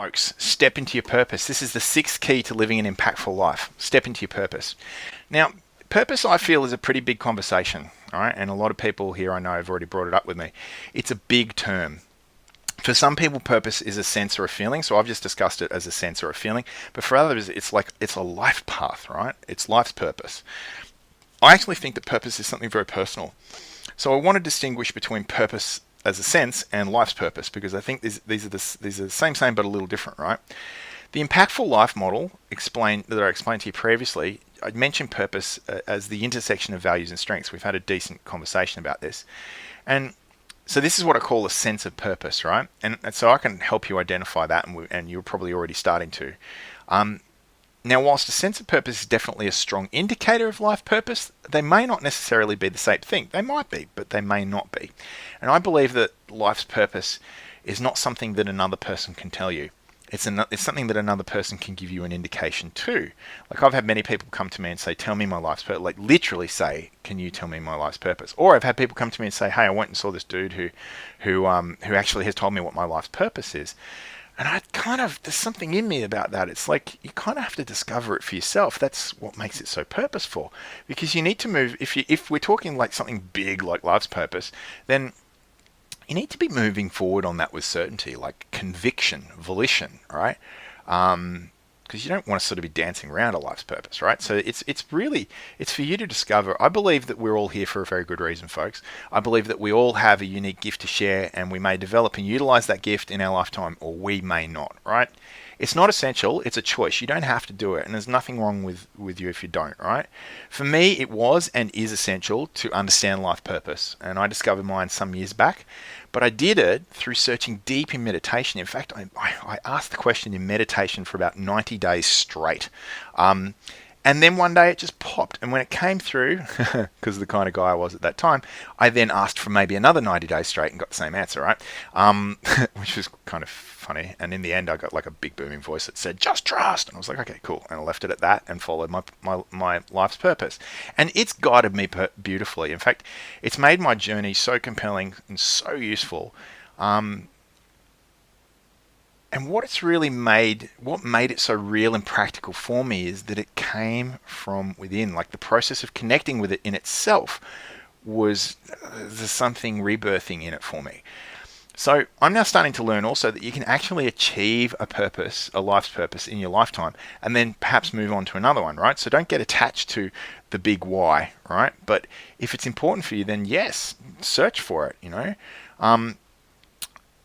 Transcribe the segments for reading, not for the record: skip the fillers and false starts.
folks. Step into your purpose. This is the sixth key to living an impactful life. Step into your purpose. Now, purpose, I feel, is a pretty big conversation, all right? And a lot of people here I know have already brought it up with me. It's a big term. For some people, purpose is a sense or a feeling. So I've just discussed it as a sense or a feeling. But for others, it's a life path, right? It's life's purpose. I actually think that purpose is something very personal. So I want to distinguish between purpose as a sense and life's purpose, because I think these are the same but a little different, right? The impactful life model that I explained to you previously, I mentioned purpose as the intersection of values and strengths. We've had a decent conversation about this. And so this is what I call a sense of purpose, right? And so I can help you identify that, and you're probably already starting to. Now, whilst a sense of purpose is definitely a strong indicator of life purpose, they may not necessarily be the same thing. They might be, but they may not be. And I believe that life's purpose is not something that another person can tell you. It's something that another person can give you an indication to. Like, I've had many people come to me and say, tell me my life's purpose. Like, literally say, can you tell me my life's purpose? Or I've had people come to me and say, hey, I went and saw this dude who actually has told me what my life's purpose is. And there's something in me about that. It's like, you kind of have to discover it for yourself. That's what makes it so purposeful. Because you need to move, if we're talking like something big like life's purpose, then you need to be moving forward on that with certainty, like conviction, volition, right? Because you don't want to sort of be dancing around a life's purpose, right? So it's for you to discover. I believe that we're all here for a very good reason, folks. I believe that we all have a unique gift to share, and we may develop and utilize that gift in our lifetime, or we may not, right? It's not essential, it's a choice. You don't have to do it, and there's nothing wrong with you if you don't, right? For me, it was and is essential to understand life purpose, and I discovered mine some years back, but I did it through searching deep in meditation. In fact, I asked the question in meditation for about 90 days straight. And then one day it just popped. And when it came through, because of the kind of guy I was at that time, I then asked for maybe another 90 days straight and got the same answer, right? Which was kind of funny. And in the end, I got like a big booming voice that said, just trust. And I was like, okay, cool. And I left it at that and followed my life's purpose. And it's guided me beautifully. In fact, it's made my journey so compelling and so useful. And what made it so real and practical for me is that it came from within. Like, the process of connecting with it in itself was there's something rebirthing in it for me. So I'm now starting to learn also that you can actually achieve a life's purpose in your lifetime, and then perhaps move on to another one, right? So don't get attached to the big why, right? But if it's important for you, then yes, search for it, you know?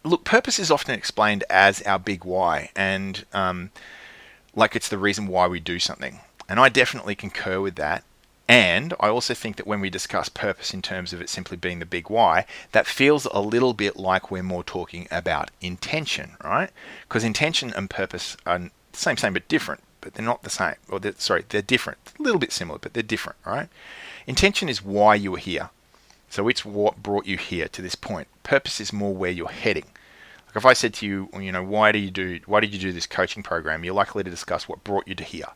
Look, purpose is often explained as our big why, and like it's the reason why we do something. And I definitely concur with that. And I also think that when we discuss purpose in terms of it simply being the big why, that feels a little bit like we're more talking about intention, right? Because intention and purpose are the same but different, but they're not the same. They're different. A little bit similar, but they're different, right? Intention is why you are here. So it's what brought you here to this point. Purpose is more where you're heading. Like, if I said to you, why did you do this coaching program? You're likely to discuss what brought you to here,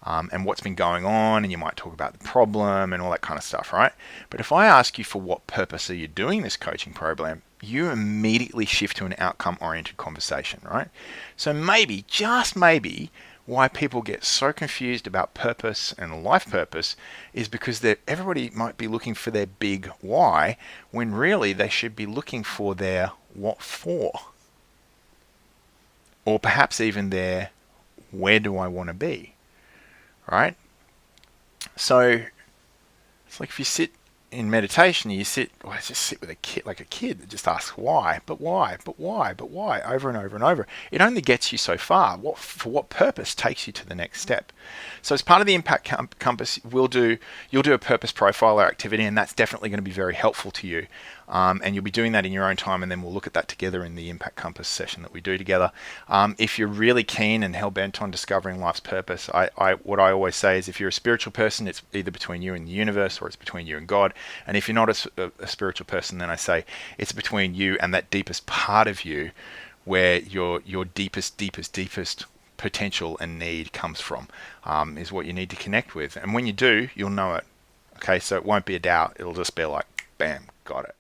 and what's been going on, and you might talk about the problem and all that kind of stuff, right? But if I ask you for what purpose are you doing this coaching program, you immediately shift to an outcome-oriented conversation, right? So maybe, just maybe, why people get so confused about purpose and life purpose is because everybody might be looking for their big why, when really they should be looking for their what for. Or perhaps even their where do I want to be, right? So it's like, if you sit in meditation, just sit with a kid, like a kid that just asks why, but why, over and over and over. It only gets you so far. For what purpose takes you to the next step? So as part of the Impact Compass, you'll do a purpose profile or activity, and that's definitely going to be very helpful to you. And you'll be doing that in your own time, and then we'll look at that together in the Impact Compass session that we do together. If you're really keen and hell-bent on discovering life's purpose, what I always say is, if you're a spiritual person, it's either between you and the universe, or it's between you and God. And if you're not a spiritual person, then I say it's between you and that deepest part of you, where your deepest potential and need comes from, is what you need to connect with. And when you do, you'll know it. Okay, so it won't be a doubt. It'll just be like, bam, got it.